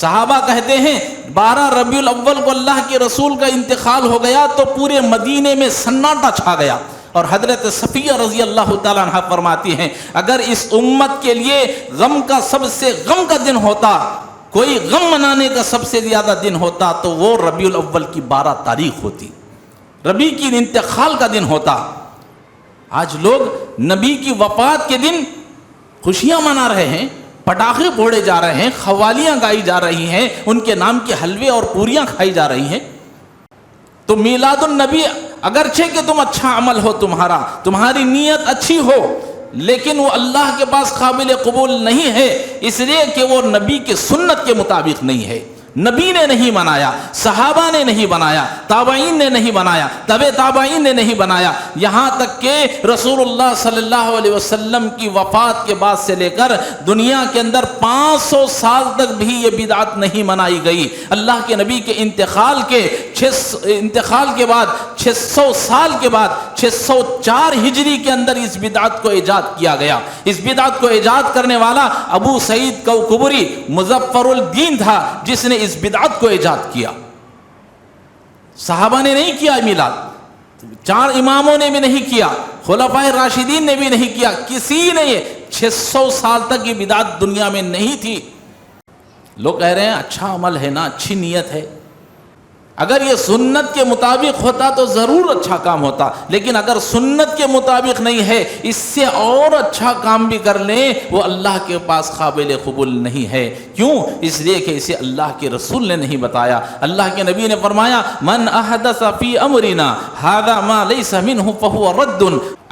صحابہ کہتے ہیں 12 ربیع الاول کو اللہ کے رسول کا انتقال ہو گیا تو پورے مدینے میں سناٹا چھا گیا، اور حضرت صفیہ رضی اللہ تعالیٰ عنہ فرماتی ہیں اگر اس امت کے لیے غم کا سب سے غم کا دن ہوتا، کوئی غم منانے کا سب سے زیادہ دن ہوتا تو وہ ربیع الاول کی 12 تاریخ ہوتی، ربیع کی انتقال کا دن ہوتا۔ آج لوگ نبی کی وفات کے دن خوشیاں منا رہے ہیں، پٹاخے پھوڑے جا رہے ہیں، قوالیاں گائی جا رہی ہیں، ان کے نام کے حلوے اور پوریاں کھائی جا رہی ہیں۔ تو میلاد النبی اگرچہ کہ تم اچھا عمل ہو، تمہاری نیت اچھی ہو، لیکن وہ اللہ کے پاس قابل قبول نہیں ہے، اس لیے کہ وہ نبی کے سنت کے مطابق نہیں ہے۔ نبی نے نہیں بنایا، صحابہ نے نہیں بنایا، تابعین نے نہیں بنایا، تبع تابعین نے نہیں بنایا، یہاں تک کہ رسول اللہ صلی اللہ علیہ وسلم کی وفات کے بعد سے لے کر دنیا کے اندر 500 سال تک بھی یہ بدعت نہیں منائی گئی۔ اللہ کے نبی کے انتقال کے بعد 600 سال کے بعد 604 ہجری کے اندر اس بدعت کو ایجاد کیا گیا۔ اس بدعت کو ایجاد کرنے والا ابو سعید کوکبری مظفر الدین تھا، جس نے اس بدعت کو ایجاد کیا۔ صحابہ نے نہیں کیا میلاد، 4 اماموں نے بھی نہیں کیا، خلفائے راشدین نے بھی نہیں کیا، کسی نے، یہ 600 سال تک یہ بدعت دنیا میں نہیں تھی۔ لوگ کہہ رہے ہیں اچھا عمل ہے نا، اچھی نیت ہے، اگر یہ سنت کے مطابق ہوتا تو ضرور اچھا کام ہوتا، لیکن اگر سنت کے مطابق نہیں ہے، اس سے اور اچھا کام بھی کر لیں وہ اللہ کے پاس قابل قبول نہیں ہے۔ کیوں؟ اس لیے کہ اسے اللہ کے رسول نے نہیں بتایا۔ اللہ کے نبی نے فرمایا من احدث فی امرنا ھذا ما لیس منہ فہو رد،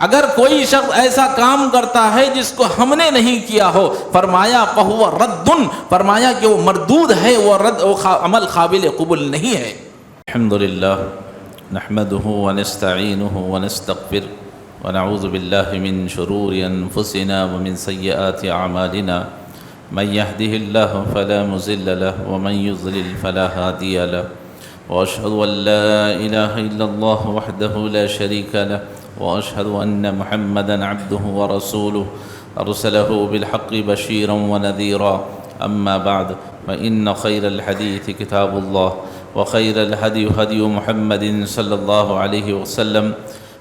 اگر کوئی شخص ایسا کام کرتا ہے جس کو ہم نے نہیں کیا ہو، فرمایا فہو رد، فرمایا کہ وہ مردود ہے، وہ عمل قابل قبول نہیں ہے۔ الحمد للہ نحمده ونستعینه ونستغفر ونعوذ باللہ من شرور انفسنا ومن سیئات اعمالنا من يهده الله فلا مضل له ومن يضلل فلا هادي له واشهد ان لا اله الا الله وحده لا شريك له واشهد ان محمدا عبده ورسوله ارسله بالحق بشيرا ونذيرا اما بعد فان خير الحديث كتاب الله وخير الهدي هدي محمد صلى الله عليه وسلم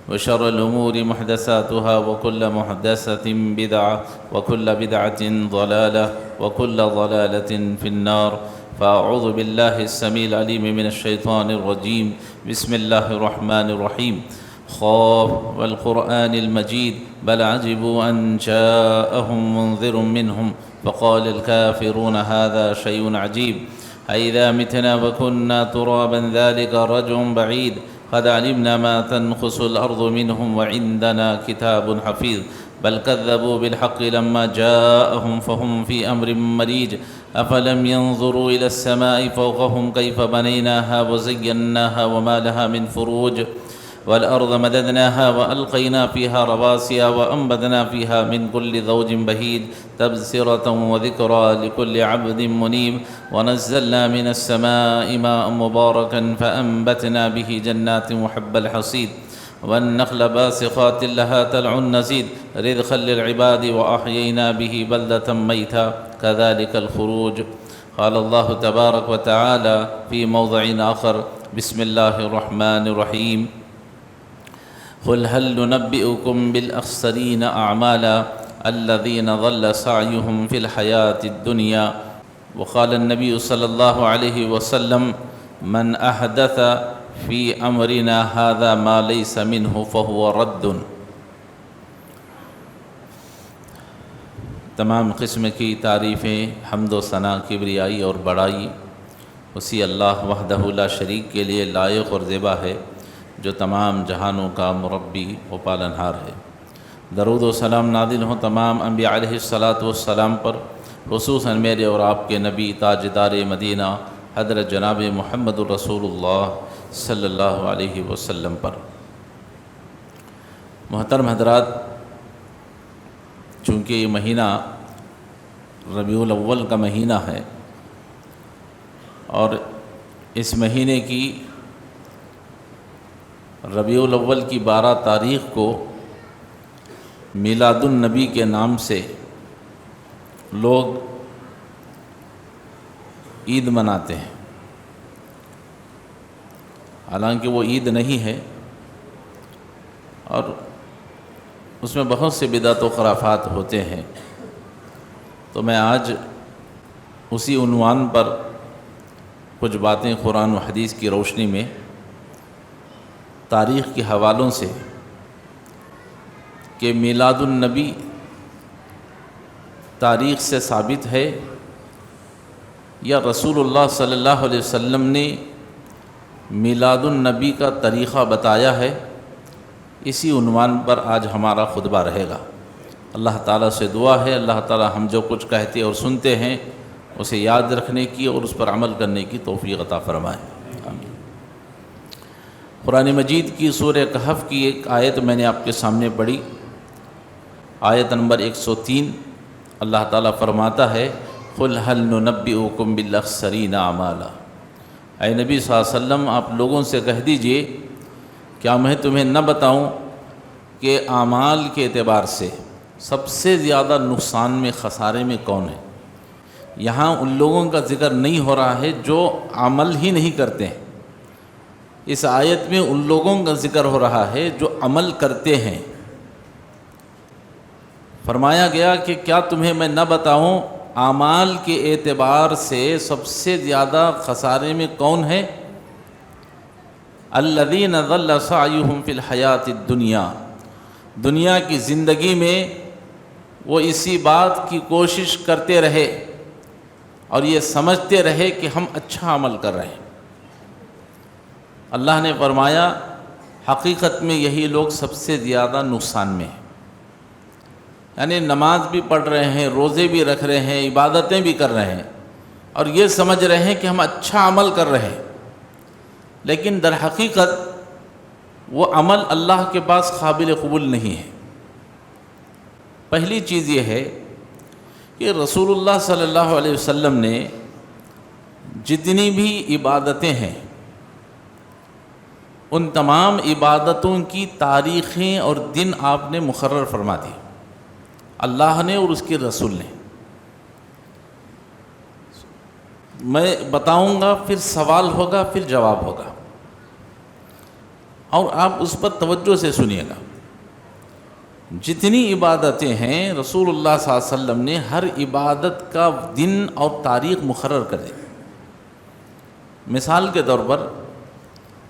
وشر الأمور محدثاتها وكل محدثة بدعة وكل بدعة ضلالة وكل ضلالة في النار، فأعوذ بالله السميع العليم من الشيطان الرجيم، بسم الله الرحمن الرحيم، خاف والقرآن المجيد بل عجبوا أن جاءهم منذر منهم فقال الكافرون هذا شيء عجيب أإذا متنا وكنا ترابا ذلك رجع بعيد قد علمنا ما تنقص الأرض منهم وعندنا كتاب حفيظ بل كذبوا بالحق لما جاءهم فهم في أمر مريج أفلم ينظروا إلى السماء فوقهم كيف بنيناها وزيناها وما لها من فروج والأرض مددناها وألقينا فيها رواسي وأنبتنا فيها من كل زوج بهيج تبصرة وذكرى لكل عبد منيب ونزلنا من السماء ماء مباركا فأنبتنا به جنات وحب الحصيد والنخل باسقات لها طلع نضيد رزقا للعباد وأحيينا به بلدة ميتا كذلك الخروج۔ قال الله تبارك وتعالى في موضع آخر بسم الله الرحمن الرحيم قل هل ننبئكم بالأخسرين أعمالا الذين ضل سعيهم في الحياة الدنيا، وقال النبي صلى الله عليه وسلم من أحدث في أمرنا هذا ما ليس منه فهو رد۔ تمام قسم کی تعریفیں، حمد و ثنا، کبریائی اور بڑائی اسی اللہ وحدہ لا شریک کے لیے لائق اور زیبا ہے جو تمام جہانوں کا مربی و پالنہار ہے۔ درود و سلام نازل ہوں تمام انبیاء علیہ الصلاۃ پر، خصوصاً میرے اور آپ کے نبی تاجدار مدینہ حضرت جناب محمد رسول اللہ صلی اللہ علیہ وسلم پر۔ محترم حضرات، چونکہ یہ مہینہ ربیع الاول کا مہینہ ہے اور اس مہینے کی ربیع الاول کی 12 تاریخ کو میلاد النبی کے نام سے لوگ عید مناتے ہیں، حالانکہ وہ عید نہیں ہے اور اس میں بہت سے بدعت و خرافات ہوتے ہیں۔ تو میں آج اسی عنوان پر کچھ باتیں قرآن و حدیث کی روشنی میں تاریخ کے حوالوں سے کہ میلاد النبی تاریخ سے ثابت ہے یا رسول اللہ صلی اللہ علیہ وسلم نے میلاد النبی کا طریقہ بتایا ہے، اسی عنوان پر آج ہمارا خطبہ رہے گا۔ اللہ تعالیٰ سے دعا ہے اللہ تعالیٰ ہم جو کچھ کہتے اور سنتے ہیں اسے یاد رکھنے کی اور اس پر عمل کرنے کی توفیق عطا فرمائے، آمین۔ قرآن مجید کی سورہ کہف کی ایک آیت میں نے آپ کے سامنے پڑھی، آیت نمبر 103۔ اللہ تعالیٰ فرماتا ہے قُلْ هَلْ نُنَبِّئُكُمْ بِالْأَخْسَرِينَ أَعْمَالًا، اے نبی صلی اللہ علیہ وسلم آپ لوگوں سے کہہ دیجئے کیا میں تمہیں نہ بتاؤں کہ اعمال کے اعتبار سے سب سے زیادہ نقصان میں خسارے میں کون ہے؟ یہاں ان لوگوں کا ذکر نہیں ہو رہا ہے جو عمل ہی نہیں کرتے ہیں، اس آیت میں ان لوگوں کا ذکر ہو رہا ہے جو عمل کرتے ہیں۔ فرمایا گیا کہ کیا تمہیں میں نہ بتاؤں اعمال کے اعتبار سے سب سے زیادہ خسارے میں کون ہے؟ الذین ضل سعیہم فی الحیات الدنیا، دنیا کی زندگی میں وہ اسی بات کی کوشش کرتے رہے اور یہ سمجھتے رہے کہ ہم اچھا عمل کر رہے ہیں۔ اللہ نے فرمایا حقیقت میں یہی لوگ سب سے زیادہ نقصان میں ہیں، یعنی نماز بھی پڑھ رہے ہیں، روزے بھی رکھ رہے ہیں، عبادتیں بھی کر رہے ہیں اور یہ سمجھ رہے ہیں کہ ہم اچھا عمل کر رہے ہیں، لیکن در حقیقت وہ عمل اللہ کے پاس قابل قبول نہیں ہے۔ پہلی چیز یہ ہے کہ رسول اللہ صلی اللہ علیہ وسلم نے جتنی بھی عبادتیں ہیں ان تمام عبادتوں کی تاریخیں اور دن آپ نے مقرر فرما دی، اللہ نے اور اس کے رسول نے۔ میں بتاؤں گا، پھر سوال ہوگا، پھر جواب ہوگا اور آپ اس پر توجہ سے سنیے گا۔ جتنی عبادتیں ہیں رسول اللہ صلی اللہ علیہ وسلم نے ہر عبادت کا دن اور تاریخ مقرر کر دی۔ مثال کے طور پر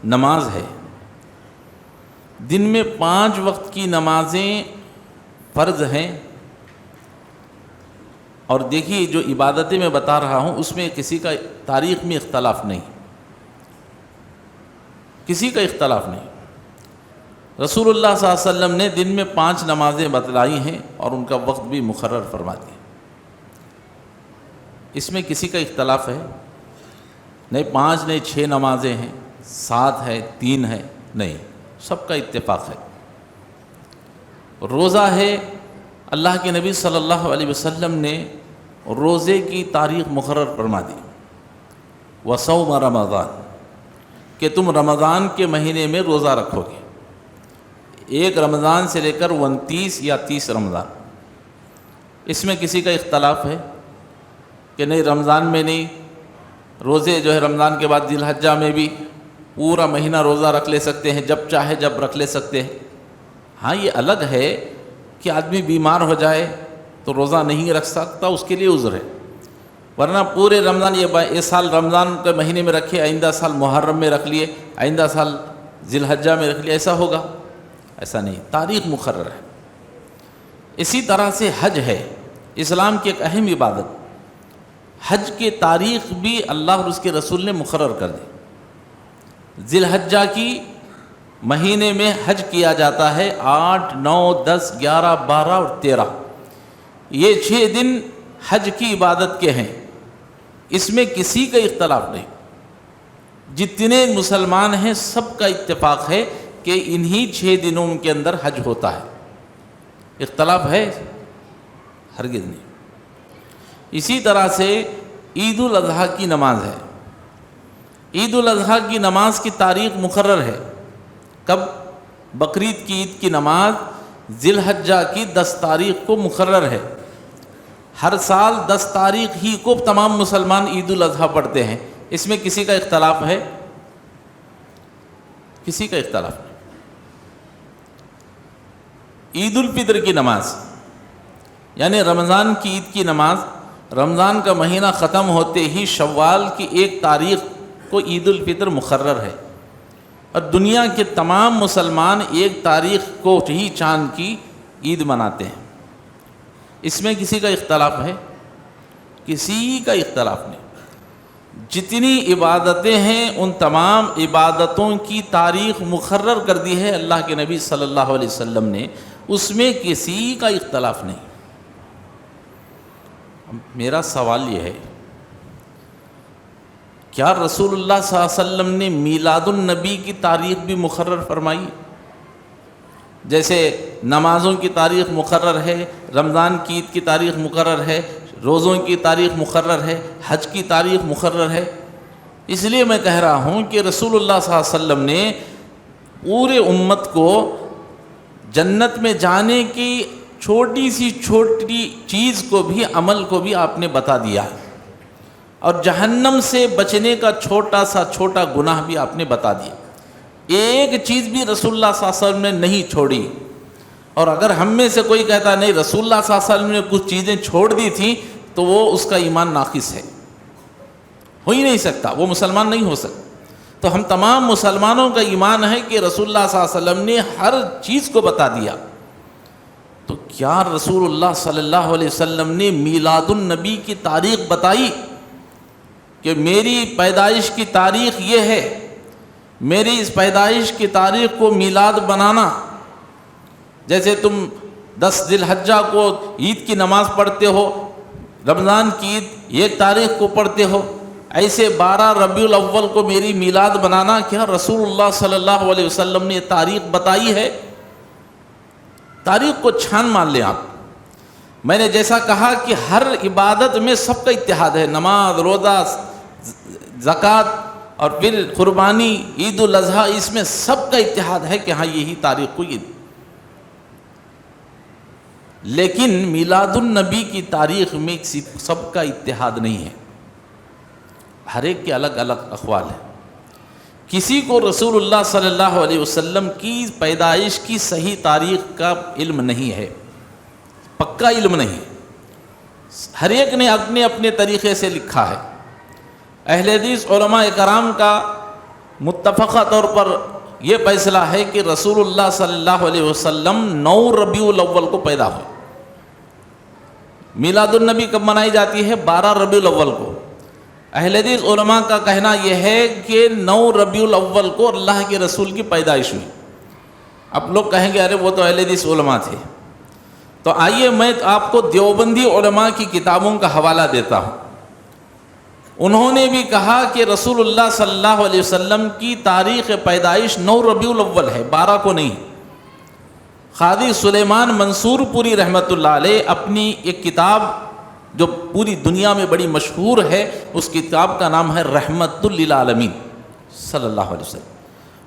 نماز ہے، دن میں 5 وقت کی نمازیں فرض ہیں، اور دیکھیے جو عبادتیں میں بتا رہا ہوں اس میں کسی کا تاریخ میں اختلاف نہیں، کسی کا اختلاف نہیں۔ رسول اللہ صلی اللہ علیہ وسلم نے دن میں 5 نمازیں بتلائی ہیں اور ان کا وقت بھی مقرر فرما دیا، اس میں کسی کا اختلاف ہے نہیں، 5 نہیں 6 نمازیں ہیں، 7 ہے، 3 ہے، نہیں، سب کا اتفاق ہے۔ روزہ ہے، اللہ کے نبی صلی اللہ علیہ وسلم نے روزے کی تاریخ مقرر فرما دی، وصوم رمضان، کہ تم رمضان کے مہینے میں روزہ رکھو گے، 1 رمضان سے لے کر 29 یا 30 رمضان۔ اس میں کسی کا اختلاف ہے کہ نہیں رمضان میں نہیں، روزے جو ہے رمضان کے بعد ذی الحجہ میں بھی پورا مہینہ روزہ رکھ لے سکتے ہیں، جب چاہے جب رکھ لے سکتے ہیں۔ ہاں یہ الگ ہے کہ آدمی بیمار ہو جائے تو روزہ نہیں رکھ سکتا، اس کے لیے عذر ہے، ورنہ پورے رمضان یہ سال رمضان کے مہینے میں رکھے، آئندہ سال محرم میں رکھ لیے، آئندہ سال ذی الحجہ میں رکھ لیے، ایسا ہوگا؟ ایسا نہیں، تاریخ مقرر ہے۔ اسی طرح سے حج ہے، اسلام کی ایک اہم عبادت، حج کی تاریخ بھی اللہ اور اس کے رسول نے مقرر کر دی۔ ذی الحجہ کی مہینے میں حج کیا جاتا ہے، 8، 9، 10، 11، 12 اور 13، یہ 6 دن حج کی عبادت کے ہیں، اس میں کسی کا اختلاف نہیں۔ جتنے مسلمان ہیں سب کا اتفاق ہے کہ انہی 6 دنوں کے اندر حج ہوتا ہے، اختلاف ہے؟ ہرگز نہیں۔ اسی طرح سے عید الاضحیٰ کی نماز ہے، عید الاضحیٰ کی نماز کی تاریخ مقرر ہے، کب؟ بقرعید کی عید کی نماز ذی الحجہ کی 10 تاریخ کو مقرر ہے۔ ہر سال 10 تاریخ ہی کو تمام مسلمان عید الاضحیٰ پڑھتے ہیں، اس میں کسی کا اختلاف ہے؟ کسی کا اختلاف نہیں۔ عید الفطر کی نماز یعنی رمضان کی عید کی نماز، رمضان کا مہینہ ختم ہوتے ہی شوال کی 1 تاریخ کو عید الفطر مقرر ہے، اور دنیا کے تمام مسلمان 1 تاریخ کو ہی چاند کی عید مناتے ہیں۔ اس میں کسی کا اختلاف ہے؟ کسی کا اختلاف نہیں۔ جتنی عبادتیں ہیں ان تمام عبادتوں کی تاریخ مقرر کر دی ہے اللہ کے نبی صلی اللہ علیہ وسلم نے، اس میں کسی کا اختلاف نہیں۔ میرا سوال یہ ہے، کیا رسول اللہ صلی اللہ علیہ وسلم نے میلاد النبی کی تاریخ بھی مقرر فرمائی؟ جیسے نمازوں کی تاریخ مقرر ہے، رمضان کی عید کی تاریخ مقرر ہے، روزوں کی تاریخ مقرر ہے، حج کی تاریخ مقرر ہے۔ اس لیے میں کہہ رہا ہوں کہ رسول اللہ صلی اللہ علیہ وسلم نے پورے امت کو جنت میں جانے کی چھوٹی سی چھوٹی چیز کو بھی، عمل کو بھی آپ نے بتا دیا، اور جہنم سے بچنے کا چھوٹا سا چھوٹا گناہ بھی آپ نے بتا دیا۔ ایک چیز بھی رسول اللہ صلی اللہ علیہ وسلم نے نہیں چھوڑی۔ اور اگر ہم میں سے کوئی کہتا نہیں رسول اللہ صلی اللہ علیہ وسلم نے کچھ چیزیں چھوڑ دی تھیں تو وہ اس کا ایمان ناقص ہے، ہو ہی نہیں سکتا، وہ مسلمان نہیں ہو سکتا۔ تو ہم تمام مسلمانوں کا ایمان ہے کہ رسول اللہ صلی اللہ علیہ وسلم نے ہر چیز کو بتا دیا۔ تو کیا رسول اللہ صلی اللہ علیہ وسلم نے میلاد النبی کی تاریخ بتائی کہ میری پیدائش کی تاریخ یہ ہے، میری اس پیدائش کی تاریخ کو میلاد بنانا؟ جیسے تم 10 ذی الحجہ کو عید کی نماز پڑھتے ہو، رمضان کی عید 1 تاریخ کو پڑھتے ہو، ایسے 12 ربیع الاول کو میری میلاد بنانا، کیا رسول اللہ صلی اللہ علیہ وسلم نے تاریخ بتائی ہے؟ تاریخ کو چھان مان لیں آپ۔ میں نے جیسا کہا کہ ہر عبادت میں سب کا اتحاد ہے، نماز، روزہ، زکوٰۃ اور پھر قربانی، عید الاضحیٰ، اس میں سب کا اتحاد ہے کہ ہاں یہی تاریخ کو عید۔ لیکن میلاد النبی کی تاریخ میں سب کا اتحاد نہیں ہے، ہر ایک کے الگ الگ اقوال ہیں۔ کسی کو رسول اللہ صلی اللہ علیہ وسلم کی پیدائش کی صحیح تاریخ کا علم نہیں ہے، پکا علم نہیں، ہر ایک نے اپنے اپنے طریقے سے لکھا ہے۔ اہل حدیث علماء کرام کا متفقہ طور پر یہ فیصلہ ہے کہ رسول اللہ صلی اللہ علیہ وسلم 9 ربیع الاول کو پیدا ہوئے۔ میلاد النبی کب منائی جاتی ہے؟ 12 ربیع الاول کو۔ اہل حدیث علماء کا کہنا یہ ہے کہ 9 ربیع الاول کو اللہ کے رسول کی پیدائش ہوئی۔ اب لوگ کہیں گے ارے وہ تو اہل حدیث علماء تھے، تو آئیے میں آپ کو دیوبندی علماء کی کتابوں کا حوالہ دیتا ہوں۔ انہوں نے بھی کہا کہ رسول اللہ صلی اللہ علیہ وسلم کی تاریخ پیدائش 9 ربیع الاول ہے، 12 کو نہیں۔ قاضی سلیمان منصور پوری رحمۃ اللہ علیہ اپنی ایک کتاب جو پوری دنیا میں بڑی مشہور ہے، اس کتاب کا نام ہے رحمت للعالمین صلی اللہ علیہ وسلم،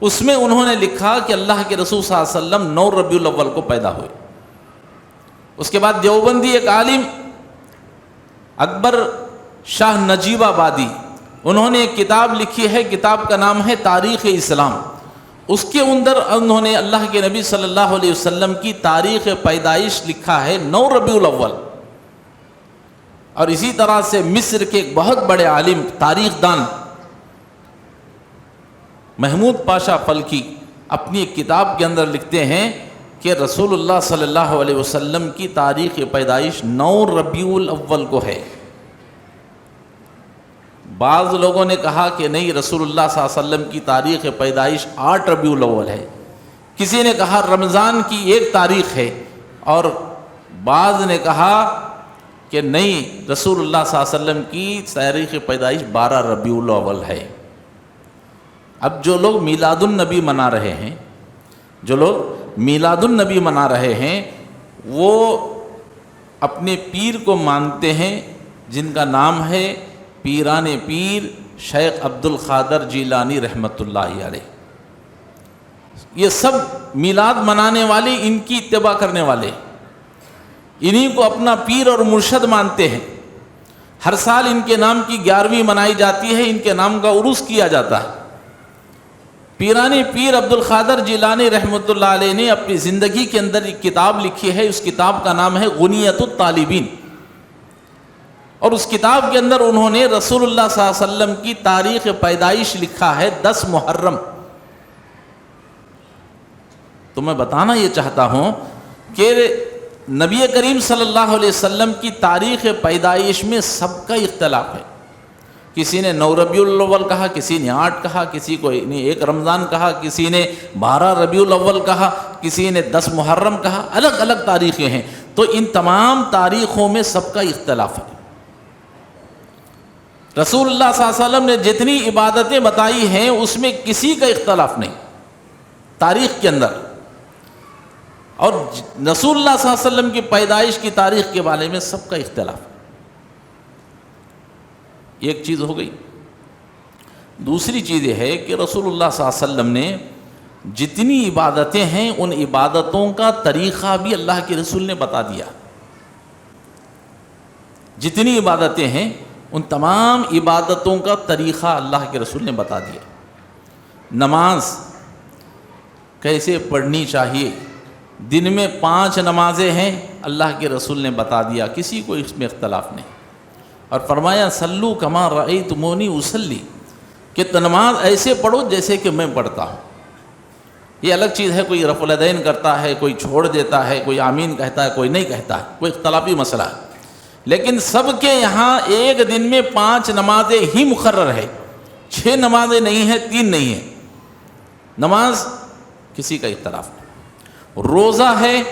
اس میں انہوں نے لکھا کہ اللہ کے رسول صلی اللہ علیہ وسلم 9 ربیع الاول کو پیدا ہوئے۔ اس کے بعد دیوبندی ایک عالم اکبر شاہ نجیب آبادی، انہوں نے ایک کتاب لکھی ہے، کتاب کا نام ہے تاریخ اسلام۔ اس کے اندر انہوں نے اللہ کے نبی صلی اللہ علیہ وسلم کی تاریخ پیدائش لکھا ہے 9 ربیع الاول۔ اور اسی طرح سے مصر کے ایک بہت بڑے عالم تاریخ دان محمود پاشا فلکی اپنی ایک کتاب کے اندر لکھتے ہیں کہ رسول اللہ صلی اللہ علیہ وسلم کی تاریخ پیدائش 9 ربیع الاول کو ہے۔ بعض لوگوں نے کہا کہ نہیں، رسول اللہ صلی اللہ علیہ وسلم کی تاریخ پیدائش 8 ربیع الاول ہے، کسی نے کہا رمضان کی 1 تاریخ ہے، اور بعض نے کہا کہ نہیں، رسول اللہ صلی اللہ علیہ وسلم کی تاریخ پیدائش 12 ربیع الاول ہے۔ اب جو لوگ میلاد النبی منا رہے ہیں، جو لوگ میلاد النبی منا رہے ہیں، وہ اپنے پیر کو مانتے ہیں جن کا نام ہے پیران پیر شیخ عبد القادر جیلانی رحمۃ اللہ علیہ۔ یہ سب میلاد منانے والے ان کی اتباع کرنے والے، انہی کو اپنا پیر اور مرشد مانتے ہیں. ہر سال ان کے نام کی 11ویں منائی جاتی ہے، ان کے نام کا عرس کیا جاتا ہے. پیرانی پیر عبد القادر جیلانی رحمۃ اللہ علیہ نے اپنی زندگی کے اندر ایک کتاب لکھی ہے، اس کتاب کا نام ہے غنیۃ الطالبین، اور اس کتاب کے اندر انہوں نے رسول اللہ صلی اللہ علیہ وسلم کی تاریخ پیدائش لکھا ہے 10 محرم. تو میں بتانا یہ چاہتا ہوں کہ نبی کریم صلی اللہ علیہ وسلم کی تاریخ پیدائش میں سب کا اختلاف ہے. کسی نے 9 ربیع الاول کہا، کسی نے 8 کہا، کسی کو 1 رمضان کہا، کسی نے 12 ربیع الاول کہا، کسی نے 10 محرم کہا. الگ الگ تاریخیں ہیں. تو ان تمام تاریخوں میں سب کا اختلاف ہے. رسول اللہ صلی اللہ علیہ وسلم نے جتنی عبادتیں بتائی ہیں اس میں کسی کا اختلاف نہیں تاریخ کے اندر. اور رسول اللہ صلی اللہ علیہ وسلم کی پیدائش کی تاریخ کے بارے میں سب کا اختلاف. ایک چیز ہو گئی. دوسری چیز یہ ہے کہ رسول اللہ صلی اللہ علیہ وسلم نے جتنی عبادتیں ہیں ان عبادتوں کا طریقہ بھی اللہ کے رسول نے بتا دیا. جتنی عبادتیں ہیں ان تمام عبادتوں کا طریقہ اللہ کے رسول نے بتا دیا. نماز کیسے پڑھنی چاہیے، دن میں 5 نمازیں ہیں، اللہ کے رسول نے بتا دیا، کسی کو اس میں اختلاف نہیں. اور فرمایا صلو کما رأیتمونی اصلی، کہ نماز ایسے پڑھو جیسے کہ میں پڑھتا ہوں. یہ الگ چیز ہے، کوئی رفع الیدین کرتا ہے، کوئی چھوڑ دیتا ہے، کوئی آمین کہتا ہے، کوئی نہیں کہتا ہے، کوئی اختلافی مسئلہ ہے. لیکن سب کے یہاں ایک دن میں 5 نمازیں ہی مقرر ہے. 6 نمازیں نہیں ہیں، 3 نہیں ہیں. نماز کسی کا اختلاف نہیں. روزہ ہے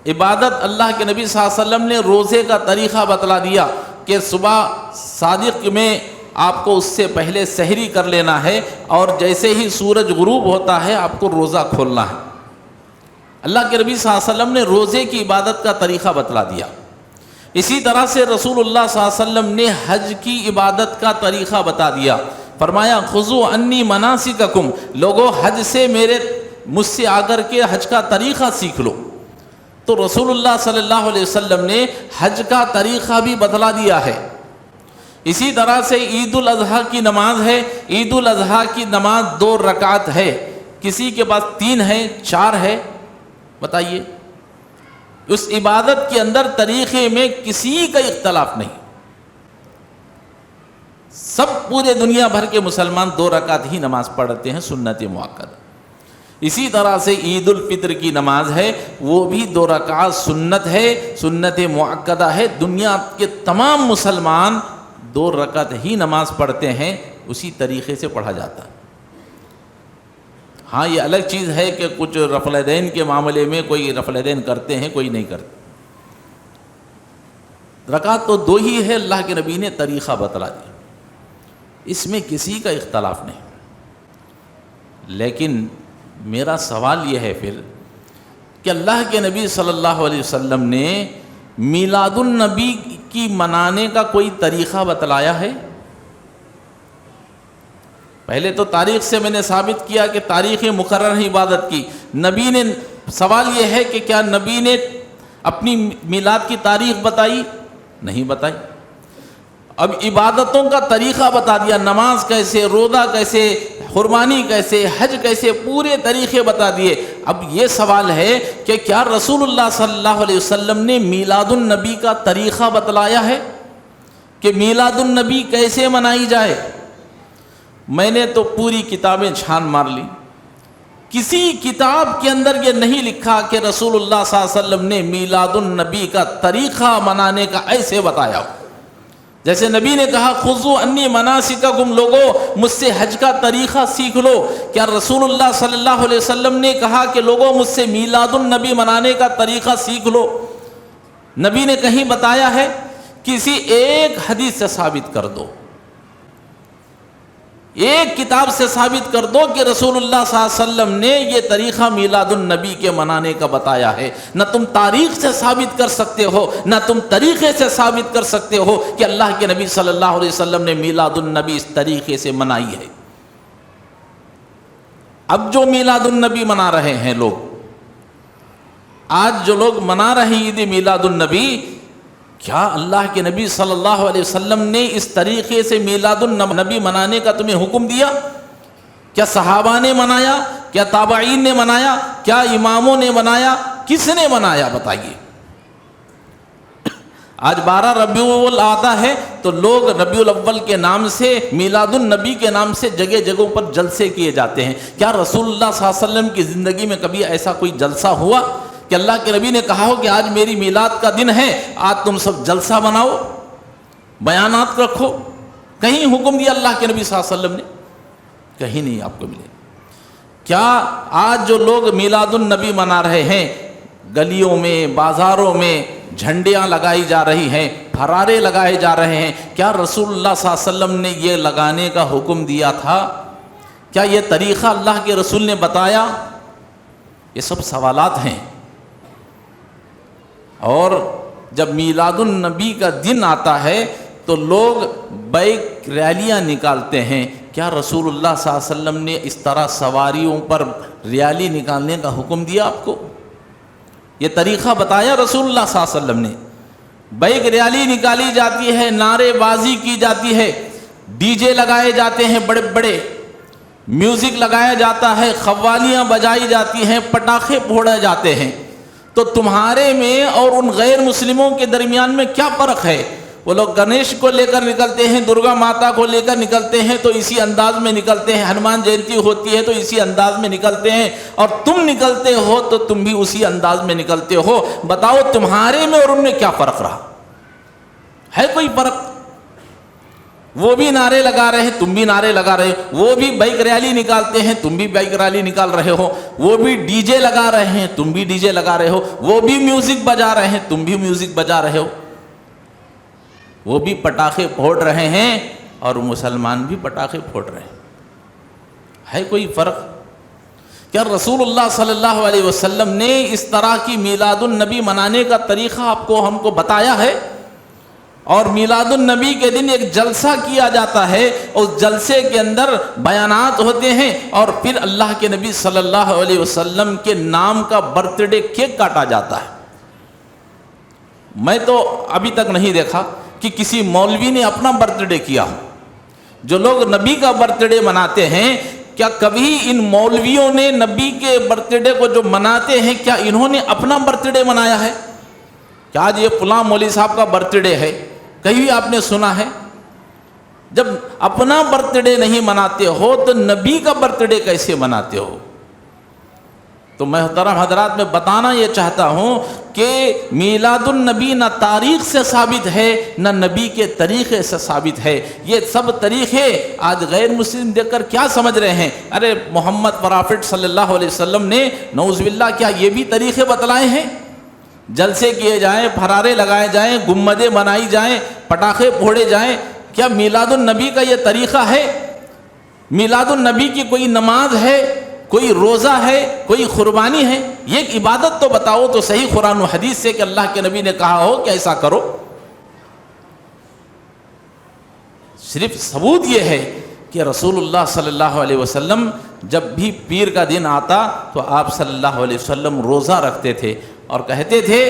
عبادت. اللہ کے نبی صلی اللہ علیہ وسلم نے روزے کا طریقہ بتلا دیا کہ صبح صادق میں آپ کو اس سے پہلے سحری کر لینا ہے، اور جیسے ہی سورج غروب ہوتا ہے آپ کو روزہ کھولنا ہے. اللہ کے نبی صلی اللہ علیہ وسلم نے روزے کی عبادت کا طریقہ بتلا دیا. اسی طرح سے رسول اللہ صلی اللہ علیہ وسلم نے حج کی عبادت کا طریقہ بتا دیا. فرمایا خذوا عنی مناسککم، لوگو حج سے مجھ سے آ کر کے حج کا طریقہ سیکھ لو. تو رسول اللہ صلی اللہ علیہ وسلم نے حج کا طریقہ بھی بتلا دیا ہے. اسی طرح سے عید الاضحیٰ کی نماز ہے. عید الاضحیٰ کی نماز 2 رکعت ہے. کسی کے پاس 3 ہے، 4 ہے، بتائیے. اس عبادت کے اندر طریقے میں کسی کا اختلاف نہیں. سب پورے دنیا بھر کے مسلمان 2 رکعت ہی نماز پڑھتے ہیں، سنت مؤکدہ. اسی طرح سے عید الفطر کی نماز ہے، وہ بھی 2 رکعت سنت ہے، سنت مؤکدہ ہے. دنیا کے تمام مسلمان 2 رکعت ہی نماز پڑھتے ہیں، اسی طریقے سے پڑھا جاتا ہے. ہاں یہ الگ چیز ہے کہ کچھ رفع الیدین کے معاملے میں کوئی رفع الیدین کرتے ہیں، کوئی نہیں کرتے. رکعت تو 2 ہی ہے، اللہ کے نبی نے طریقہ بتلا دیا، اس میں کسی کا اختلاف نہیں. لیکن میرا سوال یہ ہے پھر کہ اللہ کے نبی صلی اللہ علیہ وسلم نے میلاد النبی کی منانے کا کوئی طریقہ بتلایا ہے؟ پہلے تو تاریخ سے میں نے ثابت کیا کہ تاریخ مقرر ہے عبادت کی. نبی نے، سوال یہ ہے کہ کیا نبی نے اپنی میلاد کی تاریخ بتائی؟ نہیں بتائی. اب عبادتوں کا طریقہ بتا دیا، نماز کیسے، روزہ کیسے، قربانی کیسے، حج کیسے، پورے طریقے بتا دیے. اب یہ سوال ہے کہ کیا رسول اللہ صلی اللہ علیہ وسلم نے میلاد النبی کا طریقہ بتلایا ہے کہ میلاد النبی کیسے منائی جائے؟ میں نے تو پوری کتابیں چھان مار لی، کسی کتاب کے اندر یہ نہیں لکھا کہ رسول اللہ صلی اللہ علیہ وسلم نے میلاد النبی کا طریقہ منانے کا ایسے بتایا. جیسے نبی نے کہا خذوا عنی مناسککم، لوگوں مجھ سے حج کا طریقہ سیکھ لو. کیا رسول اللہ صلی اللہ علیہ وسلم نے کہا کہ لوگوں مجھ سے میلاد النبی منانے کا طریقہ سیکھ لو؟ نبی نے کہیں بتایا ہے؟ کسی ایک حدیث سے ثابت کر دو، ایک کتاب سے ثابت کر دو کہ رسول اللہ صلی اللہ علیہ وسلم نے یہ طریقہ میلاد النبی کے منانے کا بتایا ہے. نہ تم تاریخ سے ثابت کر سکتے ہو، نہ تم طریقے سے ثابت کر سکتے ہو کہ اللہ کے نبی صلی اللہ علیہ وسلم نے میلاد النبی اس طریقے سے منائی ہے. اب جو میلاد النبی منا رہے ہیں لوگ، آج جو لوگ منا رہے ہیں عید میلاد النبی، کیا اللہ کے نبی صلی اللہ علیہ وسلم نے اس طریقے سے میلاد النبی منانے کا تمہیں حکم دیا؟ کیا صحابہ نے منایا؟ کیا تابعین نے منایا؟ کیا اماموں نے منایا؟ کس نے منایا بتائیے؟ آج 12 ربیع الاول آتا ہے تو لوگ ربیع الاول کے نام سے، میلاد النبی کے نام سے جگہ جگہوں پر جلسے کیے جاتے ہیں۔ کیا رسول اللہ صلی اللہ علیہ وسلم کی زندگی میں کبھی ایسا کوئی جلسہ ہوا کہ اللہ کے نبی نے کہا ہو کہ آج میری میلاد کا دن ہے، آج تم سب جلسہ بناؤ، بیانات رکھو؟ کہیں حکم دیا اللہ کے نبی صلی اللہ علیہ وسلم نے؟ کہیں نہیں آپ کو ملے۔ کیا آج جو لوگ میلاد النبی منا رہے ہیں، گلیوں میں، بازاروں میں جھنڈیاں لگائی جا رہی ہیں، پھرارے لگائے جا رہے ہیں، کیا رسول اللہ صلی اللہ علیہ وسلم نے یہ لگانے کا حکم دیا تھا؟ کیا یہ طریقہ اللہ کے رسول نے بتایا؟ یہ سب سوالات ہیں۔ اور جب میلاد النبی کا دن آتا ہے تو لوگ بائک ریلیاں نکالتے ہیں۔ کیا رسول اللہ صلی اللہ علیہ وسلم نے اس طرح سواریوں پر ریلی نکالنے کا حکم دیا آپ کو؟ یہ طریقہ بتایا رسول اللہ صلی اللہ علیہ وسلم نے؟ بائک ریلی نکالی جاتی ہے، نعرے بازی کی جاتی ہے، ڈی جے لگائے جاتے ہیں، بڑے بڑے میوزک لگایا جاتا ہے، قوالیاں بجائی جاتی ہیں، پٹاخے پھوڑے جاتے ہیں، تو تمہارے میں اور ان غیر مسلموں کے درمیان میں کیا فرق ہے؟ وہ لوگ گنیش کو لے کر نکلتے ہیں، درگا ماتا کو لے کر نکلتے ہیں تو اسی انداز میں نکلتے ہیں، ہنومان جینتی ہوتی ہے تو اسی انداز میں نکلتے ہیں، اور تم نکلتے ہو تو تم بھی اسی انداز میں نکلتے ہو۔ بتاؤ تمہارے میں اور ان میں کیا فرق رہا؟ ہے کوئی فرق؟ وہ بھی نعرے لگا رہے ہیں، تم بھی نعرے لگا رہے ہو، وہ بھی بائک ریلی نکالتے ہیں، تم بھی بائک ریلی نکال رہے ہو، وہ بھی ڈی جے لگا رہے ہیں، تم بھی ڈی جے لگا رہے ہو، وہ بھی میوزک بجا رہے ہیں، تم بھی میوزک بجا رہے ہو، وہ بھی پٹاخے پھوڑ رہے ہیں اور مسلمان بھی پٹاخے پھوڑ رہے ہیں۔ ہے کوئی فرق؟ کیا رسول اللہ صلی اللہ علیہ وسلم نے اس طرح کی میلاد النبی منانے کا طریقہ ہم کو بتایا ہے؟ اور میلاد النبی کے دن ایک جلسہ کیا جاتا ہے، اس جلسے کے اندر بیانات ہوتے ہیں، اور پھر اللہ کے نبی صلی اللہ علیہ وسلم کے نام کا برتھ ڈے کیک کاٹا جاتا ہے۔ میں تو ابھی تک نہیں دیکھا کہ کسی مولوی نے اپنا برتھ ڈے کیا۔ جو لوگ نبی کا برتھ ڈے مناتے ہیں، کیا کبھی ان مولویوں نے نبی کے برتھ ڈے کو جو مناتے ہیں، کیا انہوں نے اپنا برتھ ڈے منایا ہے؟ کیا آج یہ فلاں مولوی صاحب کا برتھ ڈے ہے؟ کہیں آپ نے سنا ہے؟ جب اپنا برتھ ڈے نہیں مناتے ہو تو نبی کا برتھ ڈے کیسے مناتے ہو؟ تو محترم حضرات، میں بتانا یہ چاہتا ہوں کہ میلاد النبی نہ تاریخ سے ثابت ہے، نہ نبی کے طریقے سے ثابت ہے۔ یہ سب طریقے آج غیر مسلم دیکھ کر کیا سمجھ رہے ہیں؟ ارے محمد پرافٹ صلی اللہ علیہ وسلم نے نعوذ باللہ کیا یہ بھی طریقے بتلائے ہیں؟ جلسے کیے جائیں، پھرارے لگائے جائیں، گنبدیں بنائی جائیں، پٹاخے پھوڑے جائیں، کیا میلاد النبی کا یہ طریقہ ہے؟ میلاد النبی کی کوئی نماز ہے، کوئی روزہ ہے، کوئی قربانی ہے؟ یہ ایک عبادت تو بتاؤ تو صحیح قرآن و حدیث سے کہ اللہ کے نبی نے کہا ہو کہ ایسا کرو۔ صرف ثبوت یہ ہے کہ رسول اللہ صلی اللہ علیہ وسلم جب بھی پیر کا دن آتا تو آپ صلی اللہ علیہ وسلم روزہ رکھتے تھے اور کہتے تھے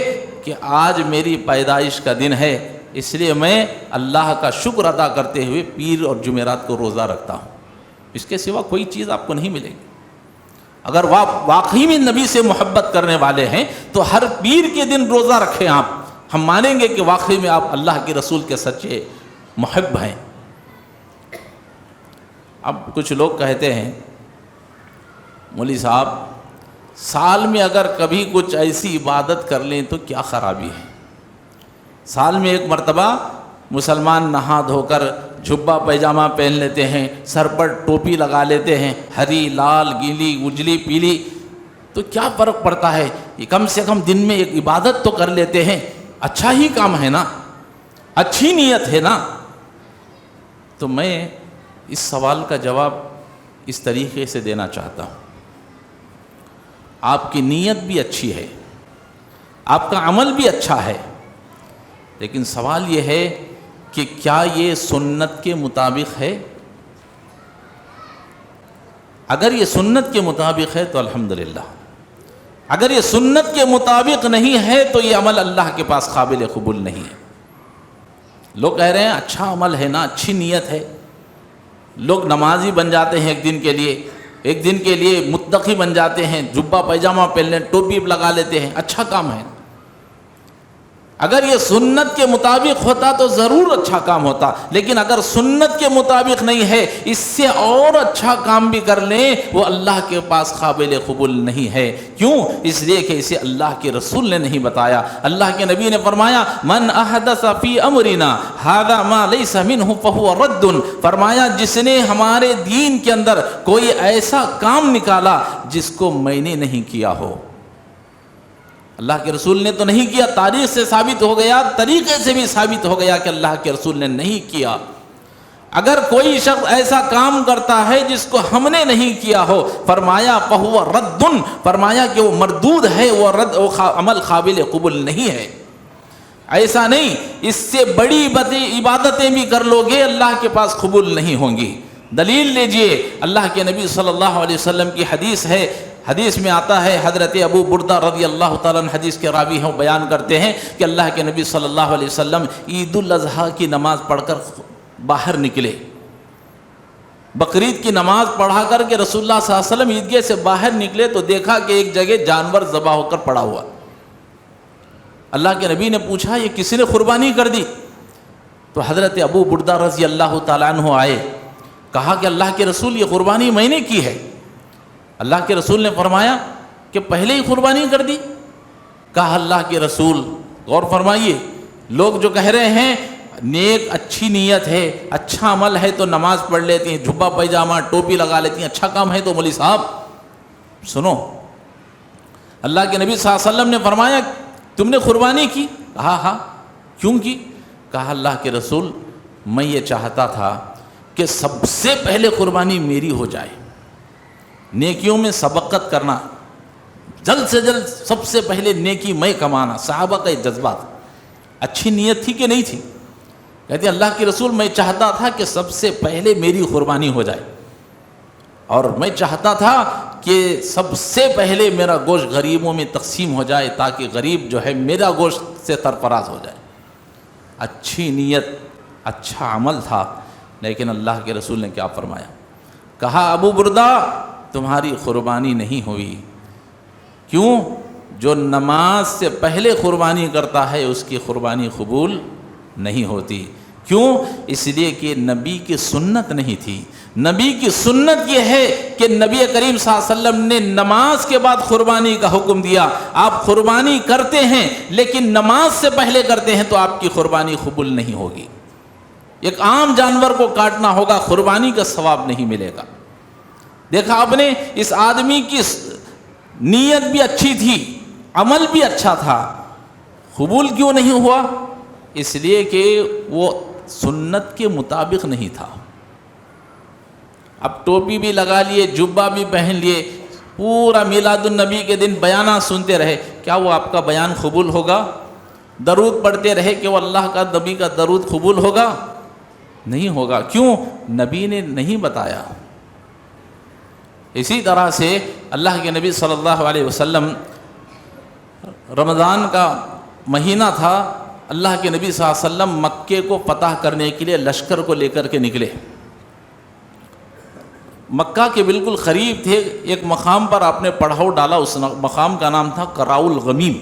کہ آج میری پیدائش کا دن ہے، اس لیے میں اللہ کا شکر ادا کرتے ہوئے پیر اور جمعرات کو روزہ رکھتا ہوں۔ اس کے سوا کوئی چیز آپ کو نہیں ملے گی۔ اگر واقعی میں نبی سے محبت کرنے والے ہیں تو ہر پیر کے دن روزہ رکھیں آپ، ہم مانیں گے کہ واقعی میں آپ اللہ کے رسول کے سچے محب ہیں۔ اب کچھ لوگ کہتے ہیں مولوی صاحب سال میں اگر کبھی کچھ ایسی عبادت کر لیں تو کیا خرابی ہے؟ سال میں ایک مرتبہ مسلمان نہا دھو کر جھبا پیجامہ پہن لیتے ہیں، سر پر ٹوپی لگا لیتے ہیں، ہری، لال، گیلی، اجلی، پیلی، تو کیا فرق پڑتا ہے؟ یہ کم سے کم دن میں ایک عبادت تو کر لیتے ہیں، اچھا ہی کام ہے نا، اچھی نیت ہے نا۔ تو میں اس سوال کا جواب اس طریقے سے دینا چاہتا ہوں، آپ کی نیت بھی اچھی ہے، آپ کا عمل بھی اچھا ہے، لیکن سوال یہ ہے کہ کیا یہ سنت کے مطابق ہے؟ اگر یہ سنت کے مطابق ہے تو الحمدللہ، اگر یہ سنت کے مطابق نہیں ہے تو یہ عمل اللہ کے پاس قابل قبول نہیں ہے۔ لوگ کہہ رہے ہیں اچھا عمل ہے نا، اچھی نیت ہے، لوگ نمازی بن جاتے ہیں ایک دن کے لیے متقی بن جاتے ہیں، جبہ پیجامہ پہن لیں، ٹوپی لگا لیتے ہیں، اچھا کام ہے۔ اگر یہ سنت کے مطابق ہوتا تو ضرور اچھا کام ہوتا، لیکن اگر سنت کے مطابق نہیں ہے، اس سے اور اچھا کام بھی کر لیں وہ اللہ کے پاس قابل قبول نہیں ہے۔ کیوں؟ اس لیے کہ اسے اللہ کے رسول نے نہیں بتایا۔ اللہ کے نبی نے فرمایا من احدث فی امرنا ھذا ما لیس منہ فہو رد، فرمایا جس نے ہمارے دین کے اندر کوئی ایسا کام نکالا جس کو میں نے نہیں کیا ہو، اللہ کے رسول نے تو نہیں کیا، تاریخ سے ثابت ہو گیا، طریقے سے بھی ثابت ہو گیا کہ اللہ کے رسول نے نہیں کیا۔ اگر کوئی شخص ایسا کام کرتا ہے جس کو ہم نے نہیں کیا ہو، فرمایا فہو رد، فرمایا کہ وہ مردود ہے، وہ عمل قابل قبول نہیں ہے۔ ایسا نہیں، اس سے بڑی عبادتیں بھی کر لو گے اللہ کے پاس قبول نہیں ہوں گی۔ دلیل لیجئے، اللہ کے نبی صلی اللہ علیہ وسلم کی حدیث ہے، حدیث میں آتا ہے، حضرت ابو بردہ رضی اللہ تعالیٰ عنہ حدیث کے راوی ہیں، بیان کرتے ہیں کہ اللہ کے نبی صلی اللہ علیہ وسلم عید الاضحیٰ کی نماز پڑھ کر باہر نکلے، بقرعید کی نماز پڑھا کر کے رسول اللہ صلی اللہ علیہ وسلم عیدگاہ سے باہر نکلے تو دیکھا کہ ایک جگہ جانور ذبح ہو کر پڑا ہوا۔ اللہ کے نبی نے پوچھا یہ کسی نے قربانی کر دی؟ تو حضرت ابو بردہ رضی اللہ تعالیٰ عنہ آئے، کہا کہ اللہ کے رسول یہ قربانی میں نے کی ہے۔ اللہ کے رسول نے فرمایا کہ پہلے ہی قربانی کر دی؟ کہا اللہ کے رسول غور فرمائیے، لوگ جو کہہ رہے ہیں نیک اچھی نیت ہے، اچھا عمل ہے تو نماز پڑھ لیتی ہیں، جھبا پیجامہ ٹوپی لگا لیتی ہیں، اچھا کام ہے تو مولوی صاحب سنو، اللہ کے نبی صلی اللہ علیہ وسلم نے فرمایا تم نے قربانی کی؟ کہا ہاں۔ کیوں کی؟ کہا اللہ کے رسول میں یہ چاہتا تھا کہ سب سے پہلے قربانی میری ہو جائے، نیکیوں میں سبقت کرنا، جلد سے جلد سب سے پہلے نیکی میں کمانا، صحابہ کا یہ جذبات، اچھی نیت تھی کہ نہیں تھی؟ کہتے ہیں اللہ کے رسول میں چاہتا تھا کہ سب سے پہلے میری قربانی ہو جائے، اور میں چاہتا تھا کہ سب سے پہلے میرا گوشت غریبوں میں تقسیم ہو جائے تاکہ غریب جو ہے میرا گوشت سے سرفراز ہو جائے۔ اچھی نیت، اچھا عمل تھا، لیکن اللہ کے رسول نے کیا فرمایا؟ کہا ابو بردہ تمہاری قربانی نہیں ہوئی۔ کیوں؟ جو نماز سے پہلے قربانی کرتا ہے اس کی قربانی قبول نہیں ہوتی۔ کیوں؟ اس لیے کہ نبی کی سنت نہیں تھی۔ نبی کی سنت یہ ہے کہ نبی کریم صلی اللہ علیہ وسلم نے نماز کے بعد قربانی کا حکم دیا۔ آپ قربانی کرتے ہیں لیکن نماز سے پہلے کرتے ہیں تو آپ کی قربانی قبول نہیں ہوگی۔ ایک عام جانور کو کاٹنا ہوگا، قربانی کا ثواب نہیں ملے گا۔ دیکھا آپ نے، اس آدمی کی نیت بھی اچھی تھی، عمل بھی اچھا تھا، قبول کیوں نہیں ہوا؟ اس لیے کہ وہ سنت کے مطابق نہیں تھا۔ اب ٹوپی بھی لگا لیے، جبہ بھی پہن لیے، پورا میلاد النبی کے دن بیانات سنتے رہے، کیا وہ آپ کا بیان قبول ہوگا؟ درود پڑھتے رہے کہ وہ اللہ کا نبی کا درود قبول ہوگا؟ نہیں ہوگا۔ کیوں؟ نبی نے نہیں بتایا۔ اسی طرح سے اللہ کے نبی صلی اللہ علیہ وسلم، رمضان کا مہینہ تھا، اللہ کے نبی صلی اللہ علیہ وسلم مکے کو فتح کرنے کے لیے لشکر کو لے کر کے نکلے۔ مکہ کے بالکل قریب تھے، ایک مقام پر آپ نے پڑاؤ ڈالا، اس مقام کا نام تھا قراء الغمیم۔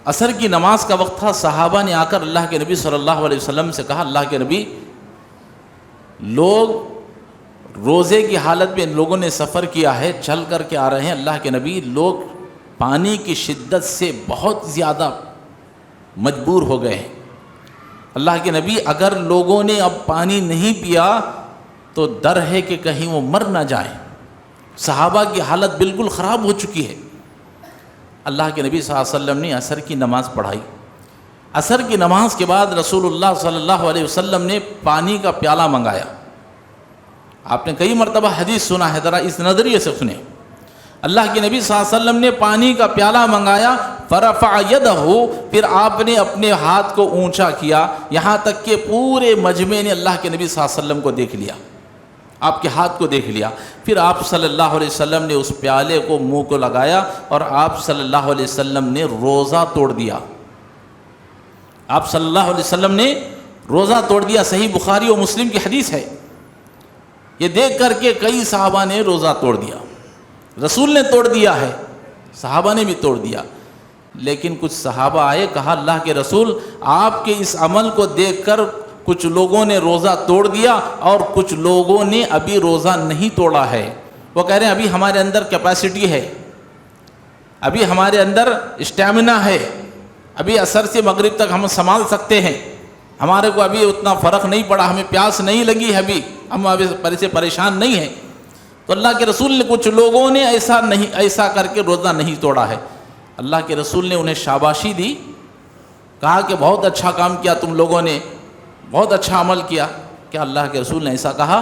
عصر کی نماز کا وقت تھا، صحابہ نے آ کر اللہ کے نبی صلی اللہ علیہ وسلم سے کہا اللہ کے نبی، لوگ روزے کی حالت میں ان لوگوں نے سفر کیا ہے، چل کر کے آ رہے ہیں، اللہ کے نبی لوگ پانی کی شدت سے بہت زیادہ مجبور ہو گئے ہیں، اللہ کے نبی اگر لوگوں نے اب پانی نہیں پیا تو ڈر ہے کہ کہیں وہ مر نہ جائیں۔ صحابہ کی حالت بالکل خراب ہو چکی ہے۔ اللہ کے نبی صلی اللہ علیہ وسلم نے عصر کی نماز پڑھائی۔ عصر کی نماز کے بعد رسول اللہ صلی اللہ علیہ وسلم نے پانی کا پیالہ منگایا۔ آپ نے کئی مرتبہ حدیث سنا ہے، ذرا اس نظریے سے سنیں۔ اللہ کے نبی صلی اللہ علیہ وسلم نے پانی کا پیالہ منگایا، فرفع یدہ، پھر آپ نے اپنے ہاتھ کو اونچا کیا، یہاں تک کہ پورے مجمع نے اللہ کے نبی صلی اللہ علیہ وسلم کو دیکھ لیا۔ آپ کے ہاتھ کو دیکھ لیا۔ پھر آپ صلی اللہ علیہ وسلم نے اس پیالے کو منہ کو لگایا اور آپ صلی اللہ علیہ وسلم نے روزہ توڑ دیا۔ آپ صلی اللہ علیہ وسلم نے روزہ توڑ دیا۔ صحیح بخاری و مسلم کی حدیث ہے۔ یہ دیکھ کر کے کئی صحابہ نے روزہ توڑ دیا۔ رسول نے توڑ دیا ہے، صحابہ نے بھی توڑ دیا، لیکن کچھ صحابہ آئے، کہا اللہ کے رسول آپ کے اس عمل کو دیکھ کر کچھ لوگوں نے روزہ توڑ دیا اور کچھ لوگوں نے ابھی روزہ نہیں توڑا ہے۔ وہ کہہ رہے ہیں ابھی ہمارے اندر کیپیسٹی ہے، ابھی ہمارے اندر اسٹیمنا ہے، ابھی عصر سے مغرب تک ہم سنبھال سکتے ہیں، ہمارے کو ابھی اتنا فرق نہیں پڑا، ہمیں پیاس نہیں لگی ہے، ابھی ہم ابھی سے پریشان نہیں ہیں۔ تو اللہ کے رسول نے کچھ لوگوں نے ایسا کر کے روزہ نہیں توڑا ہے۔ اللہ کے رسول نے انہیں شاباشی دی، کہا کہ بہت اچھا کام کیا تم لوگوں نے، بہت اچھا عمل کیا۔ کیا اللہ کے رسول نے ایسا کہا؟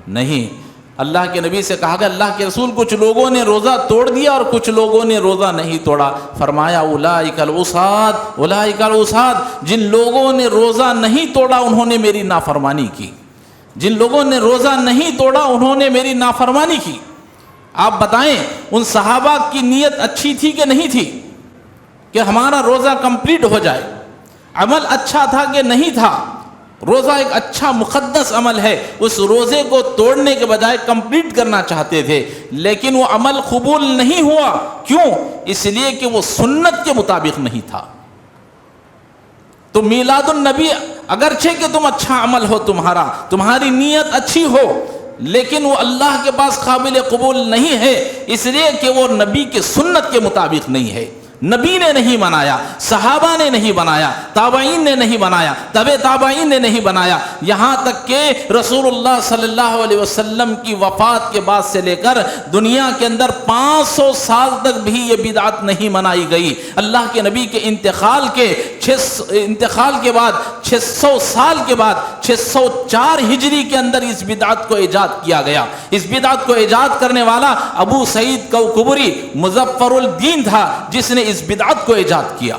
نہیں۔ اللہ کے نبی سے کہا کہ اللہ کے رسول کچھ لوگوں نے روزہ توڑ دیا اور کچھ لوگوں نے روزہ نہیں توڑا۔ فرمایا اولئک العصاۃ، اولئک العصاۃ، جن لوگوں نے روزہ نہیں توڑا انہوں نے میری نافرمانی کی، جن لوگوں نے روزہ نہیں توڑا انہوں نے میری نافرمانی کی۔ آپ بتائیں ان صحابہ کی نیت اچھی تھی کہ نہیں تھی کہ ہمارا روزہ کمپلیٹ ہو جائے؟ عمل اچھا تھا کہ نہیں تھا؟ روزہ ایک اچھا مقدس عمل ہے، اس روزے کو توڑنے کے بجائے کمپلیٹ کرنا چاہتے تھے، لیکن وہ عمل قبول نہیں ہوا۔ کیوں؟ اس لیے کہ وہ سنت کے مطابق نہیں تھا۔ تو میلاد النبی اگرچہ کہ تم اچھا عمل ہو، تمہاری نیت اچھی ہو، لیکن وہ اللہ کے پاس قابل قبول نہیں ہے، اس لیے کہ وہ نبی کے سنت کے مطابق نہیں ہے۔ نبی نے نہیں بنایا، صحابہ نے نہیں بنایا، تابعین نے نہیں بنایا، تبع تابعین نے نہیں بنایا، یہاں تک کہ رسول اللہ صلی اللہ علیہ وسلم کی وفات کے بعد سے لے کر دنیا کے اندر 500 سال تک بھی یہ بدعت نہیں منائی گئی۔ اللہ کے نبی کے انتقال کے بعد 600 سال کے بعد 604 ہجری کے اندر اس بدعت کو ایجاد کیا گیا۔ اس بدعت کو ایجاد کرنے والا ابو سعید کوکبری مظفر الدین تھا، جس نے اس بدعت کو ایجاد کیا۔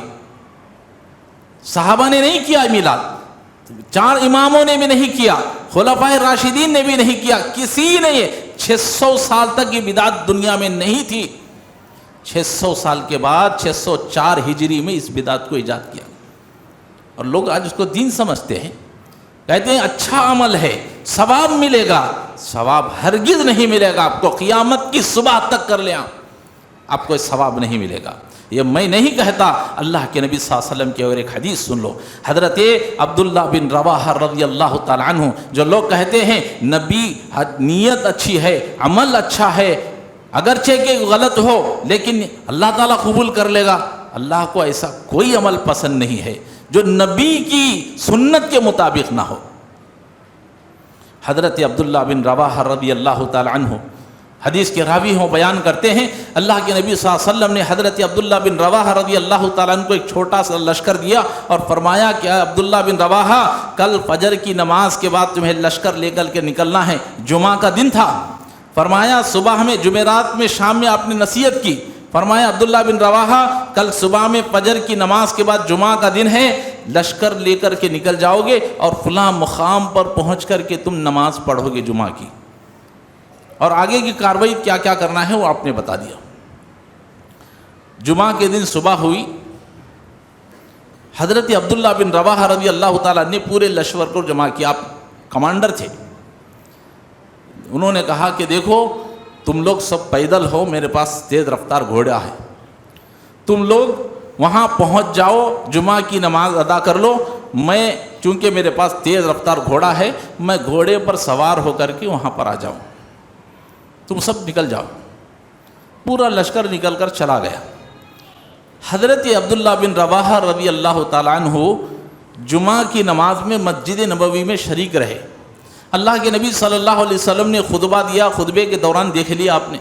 صحابہ نے نہیں کیا میلاد، 4 اماموں نے بھی نہیں کیا، خلفائے راشدین نے بھی نہیں کیا، کسی نے۔ یہ 600 سال تک یہ بدعت دنیا میں نہیں تھی، 600 سال کے بعد 604 ہجری میں اس بدعت کو ایجاد کیا۔ اور لوگ آج اس کو دین سمجھتے ہیں، کہتے ہیں اچھا عمل ہے، ثواب ملے گا۔ ثواب ہرگز نہیں ملے گا آپ کو، قیامت کی صبح تک کر لیں آپ کو ثواب نہیں ملے گا۔ یہ میں نہیں کہتا، اللہ کے نبی صلی اللہ علیہ وسلم کی اور ایک حدیث سن لو۔ حضرت عبداللہ بن رواحہ رضی اللہ تعالیٰ عنہ، جو لوگ کہتے ہیں نبی نیت اچھی ہے، عمل اچھا ہے، اگرچہ کہ غلط ہو لیکن اللہ تعالیٰ قبول کر لے گا، اللہ کو ایسا کوئی عمل پسند نہیں ہے جو نبی کی سنت کے مطابق نہ ہو۔ حضرت عبداللہ بن رواحہ رضی اللہ تعالیٰ عنہ حدیث کے راوی ہوں، بیان کرتے ہیں اللہ کے نبی صلی اللہ علیہ وسلم نے حضرت عبداللہ بن رواحہ رضی اللہ تعالیٰ عنہ کو ایک چھوٹا سا لشکر دیا اور فرمایا کہ عبداللہ بن رواحہ کل فجر کی نماز کے بعد تمہیں لشکر لے کر کے نکلنا ہے۔ جمعہ کا دن تھا، فرمایا صبح میں، جمعرات میں، شام میں آپ نے نصیحت کی، فرمایا عبداللہ بن رواحہ کل صبح میں فجر کی نماز کے بعد جمعہ کا دن ہے، لشکر لے کر کے نکل جاؤ گے اور فلاں مقام پر پہنچ کر کے تم نماز پڑھو گے جمعہ کی، اور آگے کی کارروائی کیا کیا کرنا ہے وہ آپ نے بتا دیا۔ جمعہ کے دن صبح ہوئی، حضرت عبداللہ بن رواحہ رضی اللہ تعالیٰ نے پورے لشکر کو جمع کیا، آپ کمانڈر تھے۔ انہوں نے کہا کہ دیکھو تم لوگ سب پیدل ہو، میرے پاس تیز رفتار گھوڑا ہے، تم لوگ وہاں پہنچ جاؤ، جمعہ کی نماز ادا کر لو، میں چونکہ میرے پاس تیز رفتار گھوڑا ہے میں گھوڑے پر سوار ہو کر کے وہاں پر آ جاؤں، تم سب نکل جاؤ۔ پورا لشکر نکل کر چلا گیا۔ حضرت عبداللہ بن رواحہ رضی اللہ تعالیٰ عنہ جمعہ کی نماز میں مسجد نبوی میں شریک رہے۔ اللہ کے نبی صلی اللہ علیہ وسلم نے خطبہ دیا، خطبے کے دوران دیکھ لیا آپ نے،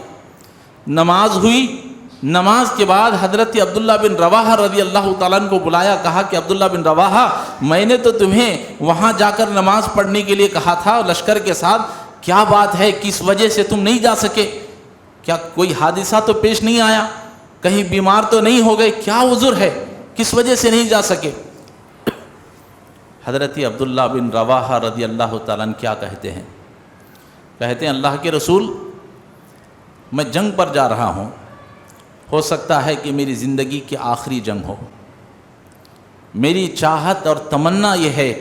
نماز ہوئی، نماز کے بعد حضرت عبداللہ بن رواحہ رضی اللہ تعالیٰ عنہ کو بلایا، کہا کہ عبداللہ بن رواحہ میں نے تو تمہیں وہاں جا کر نماز پڑھنے کے لیے کہا تھا لشکر کے ساتھ، کیا بات ہے، کس وجہ سے تم نہیں جا سکے؟ کیا کوئی حادثہ تو پیش نہیں آیا؟ کہیں بیمار تو نہیں ہو گئے؟ کیا عذر ہے، کس وجہ سے نہیں جا سکے؟ حضرت عبداللہ بن رواحہ رضی اللہ تعالیٰ عنہ کیا کہتے ہیں؟ کہتے ہیں اللہ کے رسول میں جنگ پر جا رہا ہوں، ہو سکتا ہے کہ میری زندگی کی آخری جنگ ہو، میری چاہت اور تمنا یہ ہے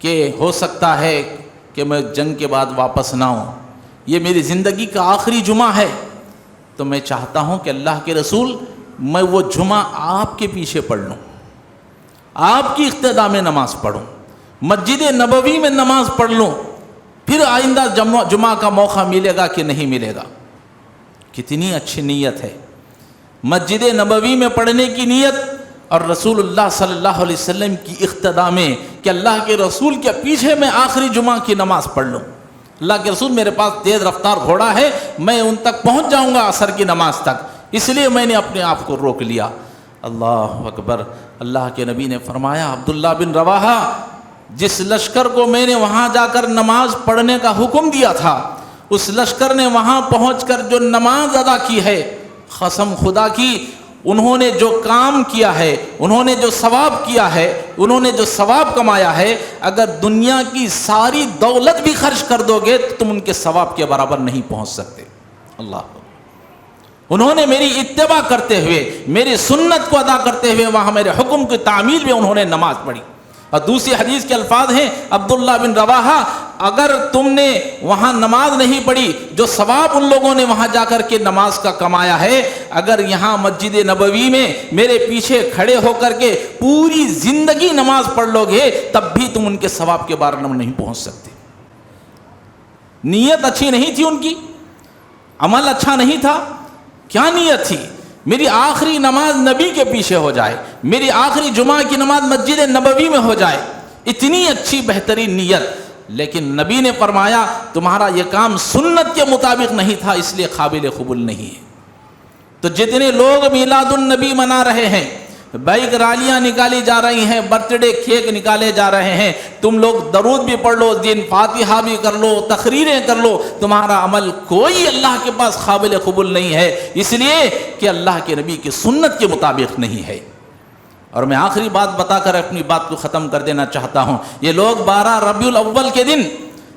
کہ ہو سکتا ہے کہ میں جنگ کے بعد واپس نہ ہوں، یہ میری زندگی کا آخری جمعہ ہے، تو میں چاہتا ہوں کہ اللہ کے رسول میں وہ جمعہ آپ کے پیچھے پڑھ لوں، آپ کی اقتداء میں نماز پڑھوں، مسجد نبوی میں نماز پڑھ لوں، پھر آئندہ جمعہ کا موقع ملے گا کہ نہیں ملے گا۔ کتنی اچھی نیت ہے، مسجد نبوی میں پڑھنے کی نیت اور رسول اللہ صلی اللہ علیہ وسلم کی اقتداء میں کہ اللہ کے رسول کے پیچھے میں آخری جمعہ کی نماز پڑھ لوں۔ اللہ کے رسول میرے پاس تیز رفتار گھوڑا ہے، میں ان تک پہنچ جاؤں گا عصر کی نماز تک، اس لیے میں نے اپنے آپ کو روک لیا۔ اللہ اکبر۔ اللہ کے نبی نے فرمایا عبداللہ بن رواحہ، جس لشکر کو میں نے وہاں جا کر نماز پڑھنے کا حکم دیا تھا، اس لشکر نے وہاں پہنچ کر جو نماز ادا کی ہے، قسم خدا کی انہوں نے جو کام کیا ہے، انہوں نے جو ثواب کیا ہے، انہوں نے جو ثواب کمایا ہے، اگر دنیا کی ساری دولت بھی خرچ کر دو گے تو تم ان کے ثواب کے برابر نہیں پہنچ سکتے۔ اللہ، انہوں نے میری اتباع کرتے ہوئے، میری سنت کو ادا کرتے ہوئے وہاں میرے حکم کی تعمیل میں انہوں نے نماز پڑھی۔ اور دوسری حدیث کے الفاظ ہیں عبداللہ بن رواحہ، اگر تم نے وہاں نماز نہیں پڑھی، جو ثواب ان لوگوں نے وہاں جا کر کے نماز کا کمایا ہے، اگر یہاں مسجد نبوی میں میرے پیچھے کھڑے ہو کر کے پوری زندگی نماز پڑھ لو گے تب بھی تم ان کے ثواب کے بارے میں نہیں پہنچ سکتے۔ نیت اچھی نہیں تھی ان کی، عمل اچھا نہیں تھا۔ کیا نیت تھی؟ میری آخری نماز نبی کے پیچھے ہو جائے، میری آخری جمعہ کی نماز مسجد نبوی میں ہو جائے، اتنی اچھی بہترین نیت۔ لیکن نبی نے فرمایا تمہارا یہ کام سنت کے مطابق نہیں تھا، اس لیے قابل قبول نہیں ہے۔ تو جتنے لوگ میلاد النبی منا رہے ہیں، بائک ریلیاں نکالی جا رہی ہیں، برتھ ڈے کیک نکالے جا رہے ہیں، تم لوگ درود بھی پڑھ لو، دین فاتحہ بھی کر لو، تقریریں کر لو، تمہارا عمل کوئی اللہ کے پاس قابل قبول نہیں ہے، اس لیے کہ اللہ کے نبی کی سنت کے مطابق نہیں ہے۔ اور میں آخری بات بتا کر اپنی بات کو ختم کر دینا چاہتا ہوں۔ یہ لوگ 12 ربیع الاول کے دن،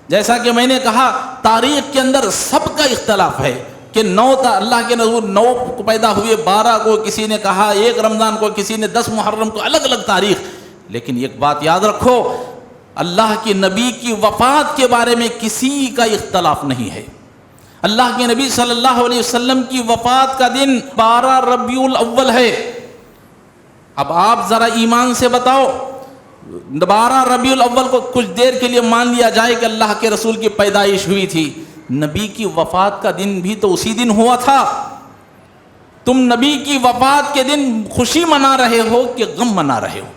جیسا کہ میں نے کہا تاریخ کے اندر سب کا اختلاف ہے کہ 9 اللہ کے رسول 9 کو پیدا ہوئے، 12 کو کسی نے کہا، 1 رمضان کو کسی نے، 10 محرم کو، الگ الگ تاریخ۔ لیکن ایک بات یاد رکھو، اللہ کے نبی کی وفات کے بارے میں کسی کا اختلاف نہیں ہے۔ اللہ کے نبی صلی اللہ علیہ وسلم کی وفات کا دن 12 ربیع الاول ہے۔ اب آپ ذرا ایمان سے بتاؤ، 12 ربیع الاول کو کچھ دیر کے لیے مان لیا جائے کہ اللہ کے رسول کی پیدائش ہوئی تھی، نبی کی وفات کا دن بھی تو اسی دن ہوا تھا۔ تم نبی کی وفات کے دن خوشی منا رہے ہو کہ غم منا رہے ہو؟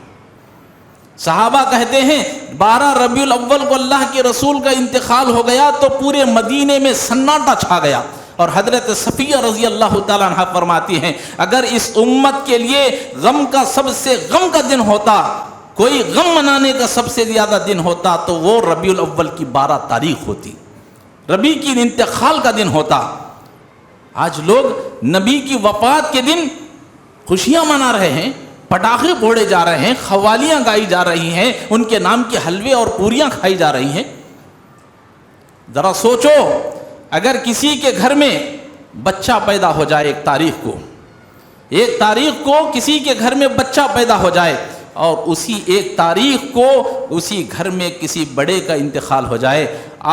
صحابہ کہتے ہیں 12 ربیع الاول کو اللہ کے رسول کا انتقال ہو گیا تو پورے مدینے میں سناٹا چھا گیا۔ اور حضرت صفیہ رضی اللہ تعالیٰ عنہ فرماتی ہیں اگر اس امت کے لیے غم کا سب سے غم کا دن ہوتا، کوئی غم منانے کا سب سے زیادہ دن ہوتا تو وہ ربیع الاول کی 12 تاریخ ہوتی، ربیع کی انتقال کا دن ہوتا۔ آج لوگ نبی کی وفات کے دن خوشیاں منا رہے ہیں، پٹاخے پھوڑے جا رہے ہیں، قوالیاں گائی جا رہی ہیں، ان کے نام کے حلوے اور پوریاں کھائی جا رہی ہیں۔ ذرا سوچو، اگر کسی کے گھر میں بچہ پیدا ہو جائے، ایک تاریخ کو کسی کے گھر میں بچہ پیدا ہو جائے اور اسی ایک تاریخ کو اسی گھر میں کسی بڑے کا انتقال ہو جائے،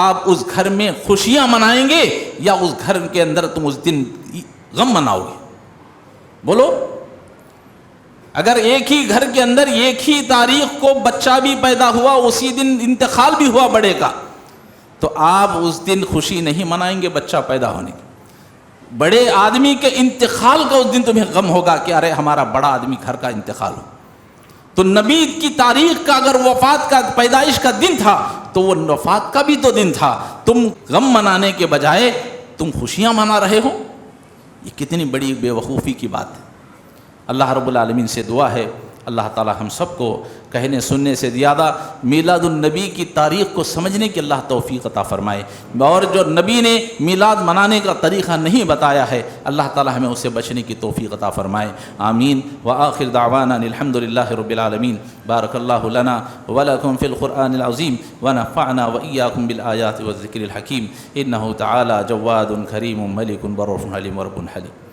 آپ اس گھر میں خوشیاں منائیں گے یا اس گھر کے اندر تم اس دن غم مناؤ گے؟ بولو۔ اگر ایک ہی گھر کے اندر ایک ہی تاریخ کو بچہ بھی پیدا ہوا، اسی دن انتقال بھی ہوا بڑے کا، تو آپ اس دن خوشی نہیں منائیں گے بچہ پیدا ہونے کی؟ بڑے آدمی کے انتقال کا اس دن تمہیں غم ہوگا کہ ارے ہمارا بڑا آدمی گھر کا انتقال ہو۔ تو نبی کی تاریخ کا اگر وفات کا پیدائش کا دن تھا تو وہ وفات کا بھی تو دن تھا، تم غم منانے کے بجائے تم خوشیاں منا رہے ہو، یہ کتنی بڑی بے وقوفی کی بات ہے۔ اللہ رب العالمین سے دعا ہے اللہ تعالی ہم سب کو کہنے سننے سے زیادہ میلاد النبی کی تاریخ کو سمجھنے کی اللہ توفیق عطا فرمائے، اور جو نبی نے میلاد منانے کا طریقہ نہیں بتایا ہے اللہ تعالی ہمیں اسے بچنے کی توفیق عطا فرمائے، آمین۔ وآخر دعوانا الحمد للہ رب العالمین۔ بارک اللہ لنا ولکم فی القرآن العظیم ونفعنا وإیاکم بالآیات والذکر الحکیم، انہ تعالی جواد کریم ملک بر حلیم ورب حلیم۔